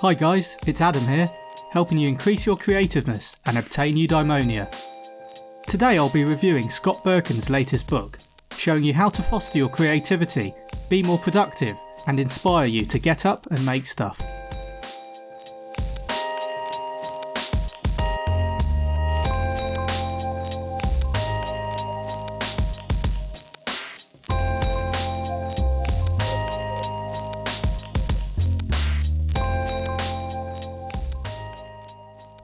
Hi guys, it's Adam here, helping you increase your creativeness and obtain Eudaimonia. Today I'll be reviewing Scott Berkun's latest book, showing you how to foster your creativity, be more productive, and inspire you to get up and make stuff.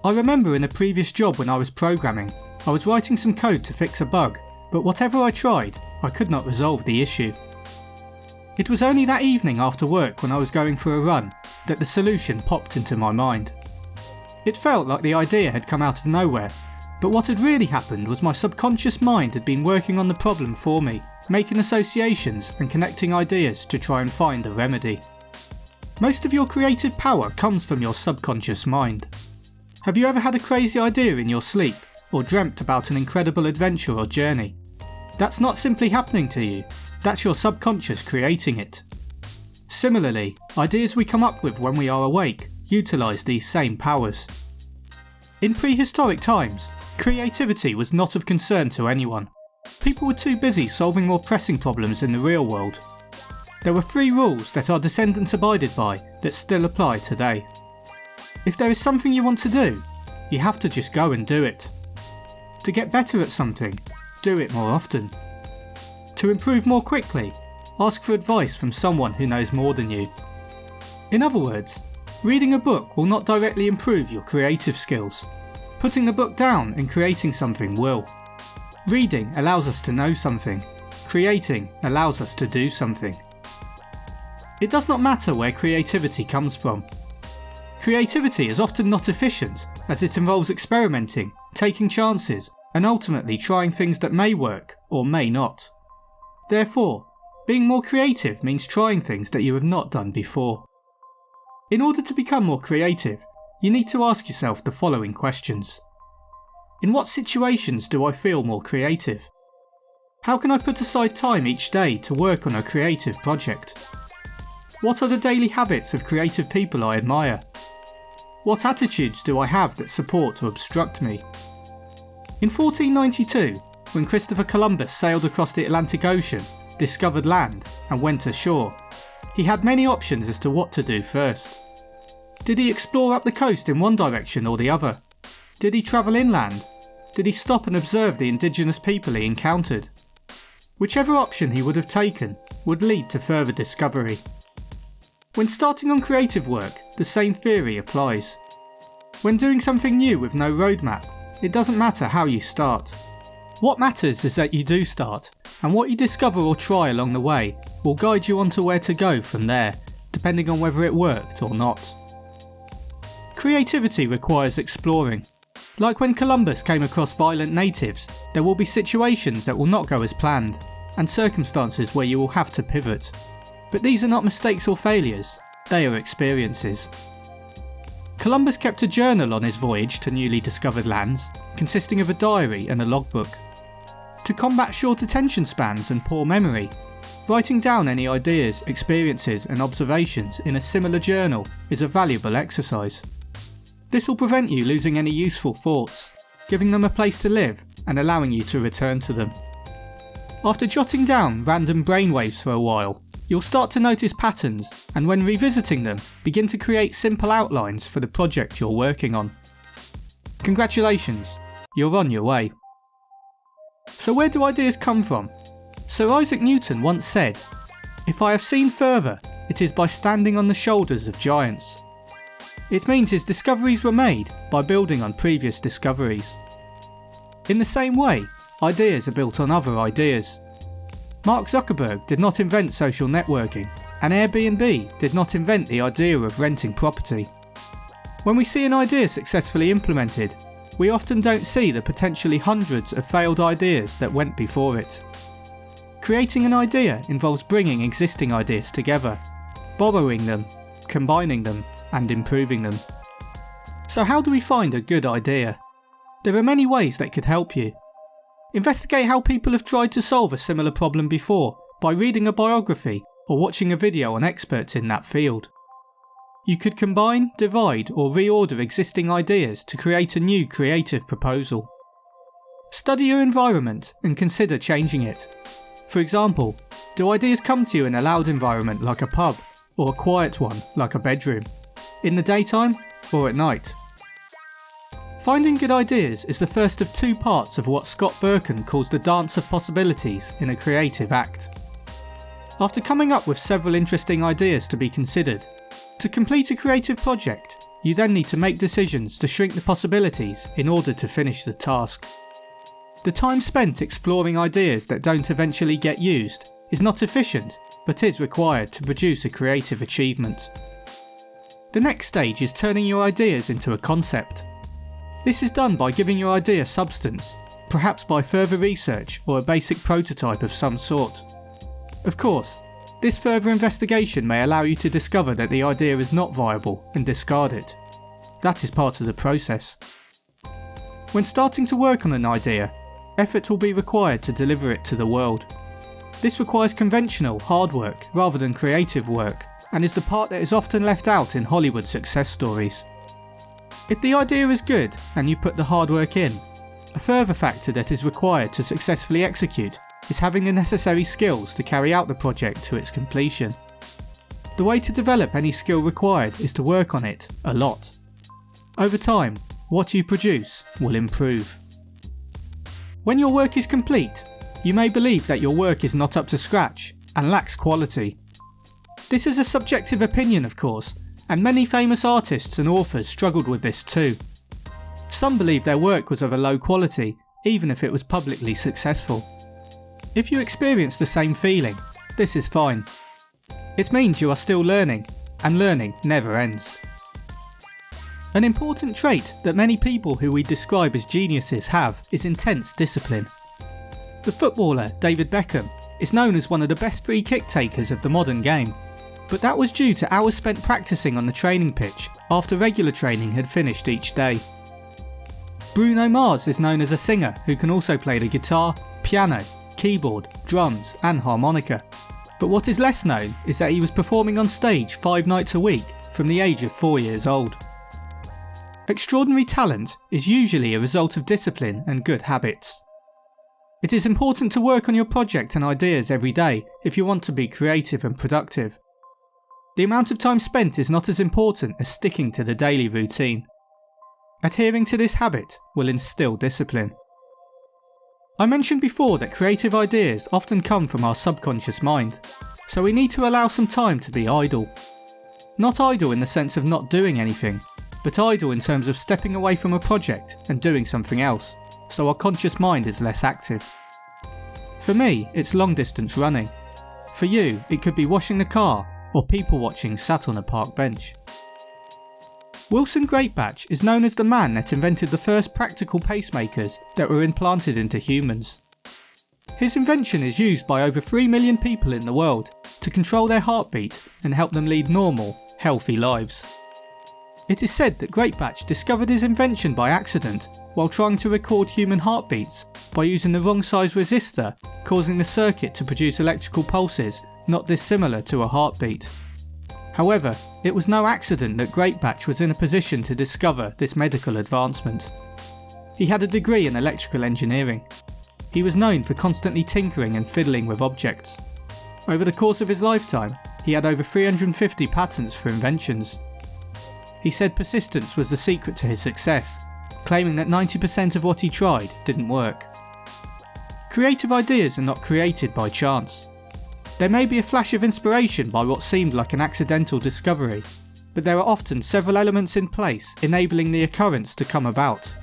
I remember in a previous job when I was programming, I was writing some code to fix a bug, but whatever I tried, I could not resolve the issue. It was only that evening after work when I was going for a run that the solution popped into my mind. It felt like the idea had come out of nowhere, but what had really happened was my subconscious mind had been working on the problem for me, making associations and connecting ideas to try and find a remedy. Most of your creative power comes from your subconscious mind. Have you ever had a crazy idea in your sleep, or dreamt about an incredible adventure or journey? That's not simply happening to you, that's your subconscious creating it. Similarly, ideas we come up with when we are awake utilise these same powers. In prehistoric times, creativity was not of concern to anyone. People were too busy solving more pressing problems in the real world. There were 3 rules that our descendants abided by that still apply today. If there is something you want to do, you have to just go and do it. To get better at something, do it more often. To improve more quickly, ask for advice from someone who knows more than you. In other words, reading a book will not directly improve your creative skills. Putting the book down and creating something will. Reading allows us to know something. Creating allows us to do something. It does not matter where creativity comes from. Creativity is often not efficient, as it involves experimenting, taking chances, and ultimately trying things that may work or may not. Therefore, being more creative means trying things that you have not done before. In order to become more creative, you need to ask yourself the following questions. In what situations do I feel more creative? How can I put aside time each day to work on a creative project? What are the daily habits of creative people I admire? What attitudes do I have that support or obstruct me? In 1492, when Christopher Columbus sailed across the Atlantic Ocean, discovered land and went ashore, he had many options as to what to do first. Did he explore up the coast in one direction or the other? Did he travel inland? Did he stop and observe the indigenous people he encountered? Whichever option he would have taken would lead to further discovery. When starting on creative work, the same theory applies. When doing something new with no roadmap, it doesn't matter how you start. What matters is that you do start, and what you discover or try along the way will guide you onto where to go from there, depending on whether it worked or not. Creativity requires exploring. Like when Columbus came across violent natives, there will be situations that will not go as planned, and circumstances where you will have to pivot. But these are not mistakes or failures, they are experiences. Columbus kept a journal on his voyage to newly discovered lands, consisting of a diary and a logbook. To combat short attention spans and poor memory, writing down any ideas, experiences and observations in a similar journal is a valuable exercise. This will prevent you losing any useful thoughts, giving them a place to live and allowing you to return to them. After jotting down random brainwaves for a while, you'll start to notice patterns, and when revisiting them, begin to create simple outlines for the project you're working on. Congratulations, you're on your way. So where do ideas come from? Sir Isaac Newton once said, "If I have seen further, it is by standing on the shoulders of giants." It means his discoveries were made by building on previous discoveries. In the same way, ideas are built on other ideas. Mark Zuckerberg did not invent social networking, and Airbnb did not invent the idea of renting property. When we see an idea successfully implemented, we often don't see the potentially hundreds of failed ideas that went before it. Creating an idea involves bringing existing ideas together, borrowing them, combining them, and improving them. So how do we find a good idea? There are many ways that could help you. Investigate how people have tried to solve a similar problem before by reading a biography or watching a video on experts in that field. You could combine, divide or reorder existing ideas to create a new creative proposal. Study your environment and consider changing it. For example, do ideas come to you in a loud environment like a pub, or a quiet one like a bedroom? In the daytime or at night? Finding good ideas is the first of two parts of what Scott Berkun calls the dance of possibilities in a creative act. After coming up with several interesting ideas to be considered, to complete a creative project, you then need to make decisions to shrink the possibilities in order to finish the task. The time spent exploring ideas that don't eventually get used is not efficient, but is required to produce a creative achievement. The next stage is turning your ideas into a concept. This is done by giving your idea substance, perhaps by further research or a basic prototype of some sort. Of course, this further investigation may allow you to discover that the idea is not viable and discard it. That is part of the process. When starting to work on an idea, effort will be required to deliver it to the world. This requires conventional, hard work rather than creative work, and is the part that is often left out in Hollywood success stories. If the idea is good and you put the hard work in, a further factor that is required to successfully execute is having the necessary skills to carry out the project to its completion. The way to develop any skill required is to work on it a lot. Over time, what you produce will improve. When your work is complete, you may believe that your work is not up to scratch and lacks quality. This is a subjective opinion, of course, and many famous artists and authors struggled with this too. Some believed their work was of a low quality, even if it was publicly successful. If you experience the same feeling, this is fine. It means you are still learning, and learning never ends. An important trait that many people who we describe as geniuses have is intense discipline. The footballer David Beckham is known as one of the best free kick takers of the modern game, but that was due to hours spent practicing on the training pitch after regular training had finished each day. Bruno Mars is known as a singer who can also play the guitar, piano, keyboard, drums and harmonica, but what is less known is that he was performing on stage 5 nights a week from the age of 4 years old. Extraordinary talent is usually a result of discipline and good habits. It is important to work on your project and ideas every day if you want to be creative and productive. The amount of time spent is not as important as sticking to the daily routine. Adhering to this habit will instill discipline. I mentioned before that creative ideas often come from our subconscious mind, so we need to allow some time to be idle. Not idle in the sense of not doing anything, but idle in terms of stepping away from a project and doing something else, so our conscious mind is less active. For me, it's long distance running. For you, it could be washing the car or people watching sat on a park bench. Wilson Greatbatch is known as the man that invented the first practical pacemakers that were implanted into humans. His invention is used by over 3 million people in the world to control their heartbeat and help them lead normal, healthy lives. It is said that Greatbatch discovered his invention by accident while trying to record human heartbeats by using the wrong size resistor, causing the circuit to produce electrical pulses not dissimilar to a heartbeat. However, it was no accident that Greatbatch was in a position to discover this medical advancement. He had a degree in electrical engineering. He was known for constantly tinkering and fiddling with objects. Over the course of his lifetime, he had over 350 patents for inventions. He said persistence was the secret to his success, claiming that 90% of what he tried didn't work. Creative ideas are not created by chance. There may be a flash of inspiration by what seemed like an accidental discovery, but there are often several elements in place enabling the occurrence to come about.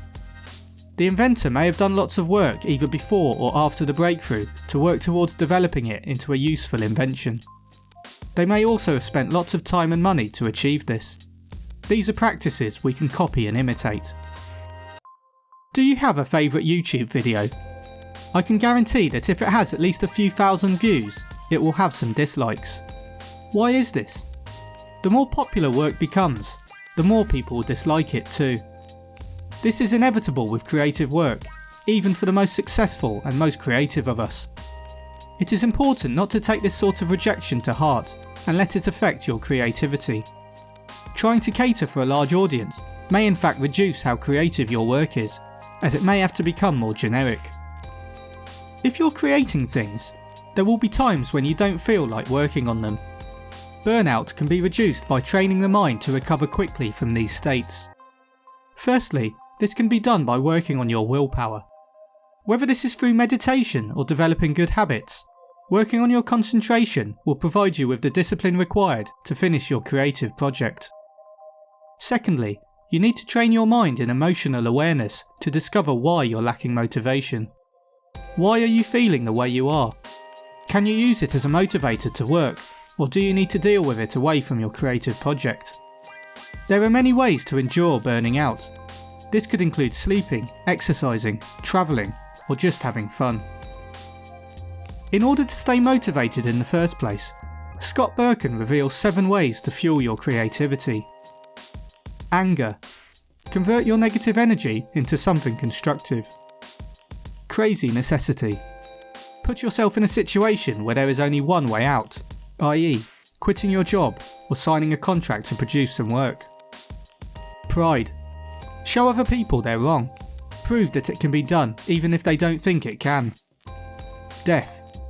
The inventor may have done lots of work either before or after the breakthrough to work towards developing it into a useful invention. They may also have spent lots of time and money to achieve this. These are practices we can copy and imitate. Do you have a favourite YouTube video? I can guarantee that if it has at least a few thousand views, it will have some dislikes. Why is this? The more popular work becomes, the more people dislike it too. This is inevitable with creative work, even for the most successful and most creative of us. It is important not to take this sort of rejection to heart and let it affect your creativity. Trying to cater for a large audience may in fact reduce how creative your work is, as it may have to become more generic. If you're creating things, there will be times when you don't feel like working on them. Burnout can be reduced by training the mind to recover quickly from these states. Firstly, this can be done by working on your willpower. Whether this is through meditation or developing good habits, working on your concentration will provide you with the discipline required to finish your creative project. Secondly, you need to train your mind in emotional awareness to discover why you're lacking motivation. Why are you feeling the way you are? Can you use it as a motivator to work, or do you need to deal with it away from your creative project? There are many ways to endure burning out. This could include sleeping, exercising, travelling, or just having fun. In order to stay motivated in the first place, Scott Berkun reveals 7 ways to fuel your creativity. Anger. Convert your negative energy into something constructive. Crazy necessity. Put yourself in a situation where there is only one way out, i.e., quitting your job or signing a contract to produce some work. Pride. Show other people they're wrong. Prove that it can be done even if they don't think it can. Death.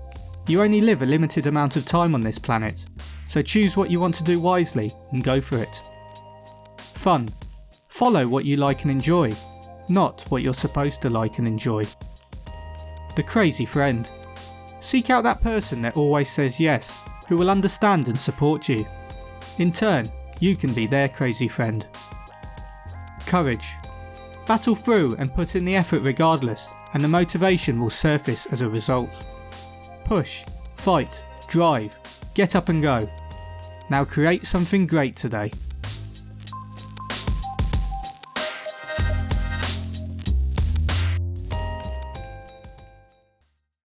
You only live a limited amount of time on this planet, so choose what you want to do wisely and go for it. Fun. Follow what you like and enjoy, not what you're supposed to like and enjoy. The crazy friend. Seek out that person that always says yes, who will understand and support you. In turn, you can be their crazy friend. Courage. Battle through and put in the effort regardless, and the motivation will surface as a result. Push, fight, drive, get up and go. Now create something great today.